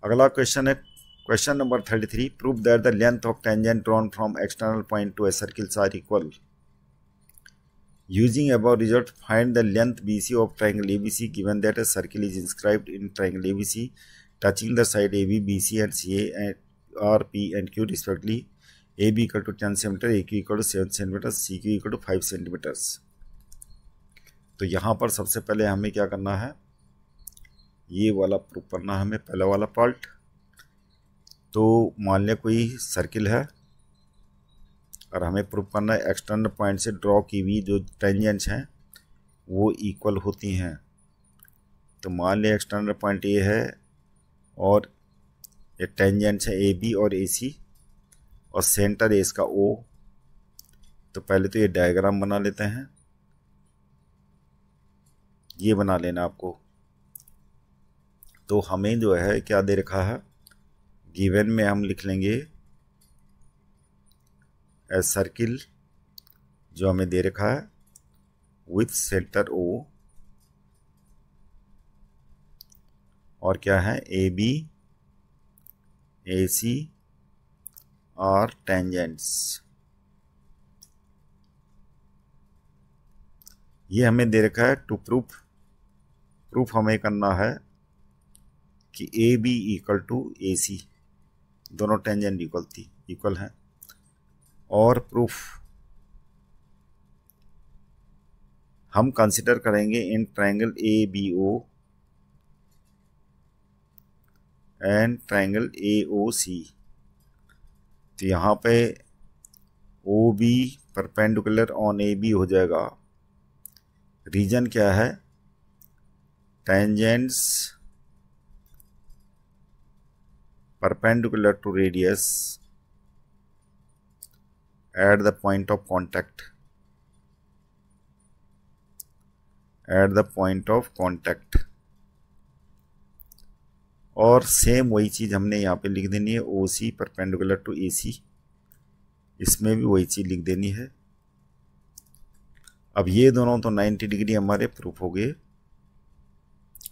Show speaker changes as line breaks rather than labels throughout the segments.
अगला क्वेश्चन है question number 33। Prove that the length of tangent drawn from external point to a circles are equal. Using above result, find the length BC of triangle ABC given that a circle is inscribed in triangle ABC touching the side AB, BC and CA and R, P and Q respectively. AB equal to 10 cm, AQ equal to 7 cm, CQ equal to 5 cm. तो यहाँ पर सबसे पहले हमें क्या करना है, ये वाला प्रूफ करना है हमें, पहला वाला पार्ट। तो मान लिया कोई सर्किल है और हमें प्रूफ करना है एक्सटर्नल पॉइंट से ड्रॉ की हुई जो टेंजेंट्स हैं वो इक्वल होती हैं। तो मान लिया एक्सटर्नल पॉइंट ये है और ये टेंजेंट्स है ए बी और ए सी और सेंटर है इसका ओ। तो पहले तो ये डायग्राम बना लेते हैं, ये बना लेना आपको। तो हमें जो है क्या दे रखा है, गिवन में हम लिख लेंगे ए सर्किल जो हमें दे रखा है विथ सेंटर ओ और क्या है ए बी ए सी और टेंजेंट्स। ये हमें दे रखा है टू प्रूफ हमें करना है कि A B equal to A C, दोनों टेंजेंट इक्वल हैं। और प्रूफ हम कंसिडर करेंगे इन triangle A B O and triangle A O C. तो यहाँ पे O B perpendicular on A B हो जाएगा। रीजन क्या है, tangents perpendicular to radius at the point of contact, और सेम वही चीज़ हमने यहाँ पे लिख देनी है O C perpendicular to A सी, इसमें भी वही चीज़ लिख देनी है। अब ये दोनों तो 90 डिग्री हमारे प्रूफ हो गए।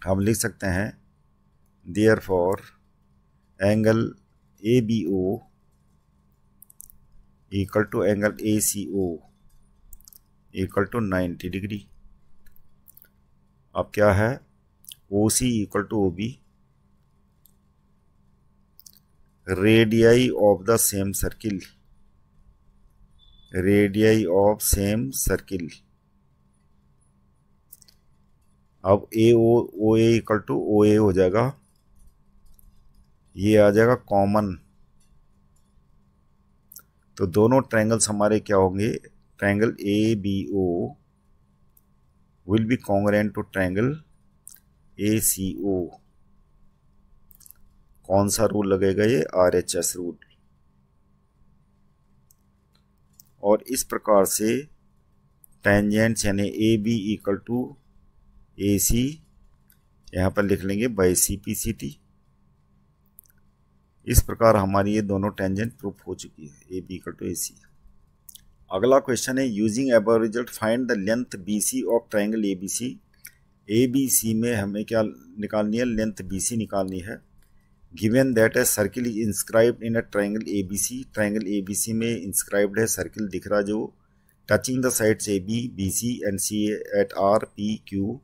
हम लिख सकते हैं therefore angle A B O equal to angle A C O equal to 90 degree. अब क्या है, O C equal to O B, radii of the same circle, radii of same circle. अब A O A equal to ओ ए हो जाएगा, ये आ जाएगा common. तो दोनों ट्रायंगल्स हमारे क्या होंगे, triangle A B O will be congruent to triangle A C O. कौन सा रूल लगेगा, ये RHS रूल। और इस प्रकार से टेंजेंट्स यानी A B equal to A C यहाँ पर लिख लेंगे by C P C T. इस प्रकार हमारी ये दोनों टेंजेंट प्रूफ हो चुकी है, A B equal to A C. अगला क्वेश्चन है using above result find the length B C of triangle A B C. A B C में हमें क्या निकालनी है, लेंथ बी सी निकालनी है। Given that a circle is inscribed in a triangle A B C, triangle A B C में inscribed है circle दिख रहा जो touching the sides A B B C and C at R P Q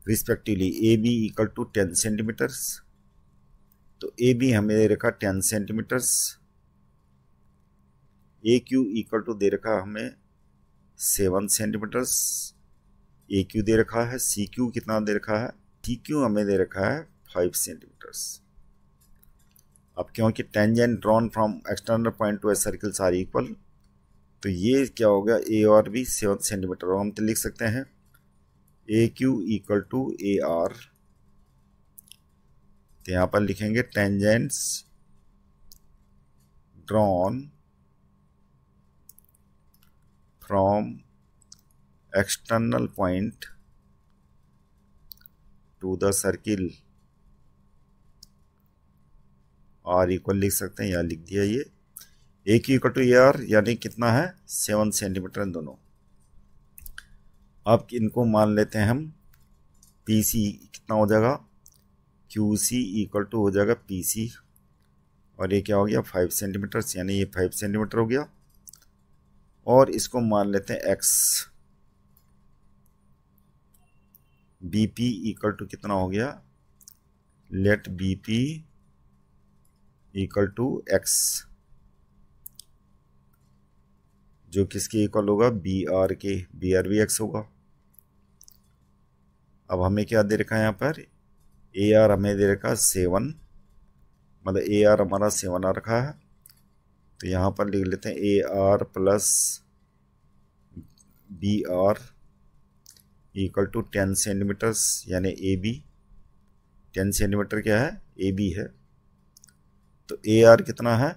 respectively. A B equal to 10 centimetres. तो A B हमें दे रखा 10 centimetres, A Q equal to दे रखा हमें 7 सेंटीमीटर्स, ए क्यू दे रखा है। सी क्यू कितना दे रखा है, सी क्यू हमें दे रखा है 5 सेंटीमीटर्स। अब क्योंकि tangent drawn from external point to a circles are equal, तो ये क्या हो गया, ए और बी 7 सेंटीमीटर। और हम तो लिख सकते हैं A Q equal to A R. तो यहाँ पर लिखेंगे tangents drawn from external point to the circle are equal लिख सकते हैं, यहाँ लिख दिया ये। A Q equal to A R यानी कितना है 7 सेंटीमीटर दोनों। अब इनको मान लेते हैं हम, पी सी कितना हो जाएगा, क्यू सी इक्वल टू हो जाएगा पी सी, और ये क्या हो गया 5 सेंटीमीटर, यानी ये 5 सेंटीमीटर हो गया। और इसको मान लेते हैं X. B P equal to कितना हो गया, let B P equal to X, जो किसके इक्वल होगा, बी आर के, बी आर भी एक्स होगा। अब हमें क्या दे रखा है यहाँ पर, ए आर हमें दे रखा है 7, मतलब ए आर हमारा 7 आ रखा है। तो यहाँ पर लिख लेते हैं A R plus B R equal to 10 centimetres, यानी ए बी। 10 सेंटीमीटर क्या है, ए बी है। तो ए आर कितना है,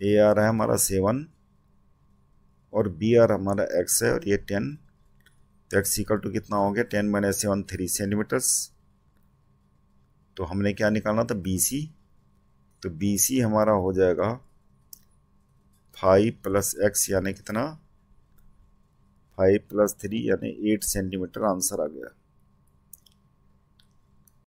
ए आर है हमारा 7 और बी आर हमारा एक्स है, और ये 10। तो एक्स इक्वल टू कितना हो गया, 10 माइनस 7 3 सेंटीमीटर्स। तो हमने क्या निकालना था, बी सी। तो बी सी हमारा हो जाएगा 5 प्लस एक्स, यानी कितना 5 प्लस 3 यानी 8 सेंटीमीटर आंसर आ गया।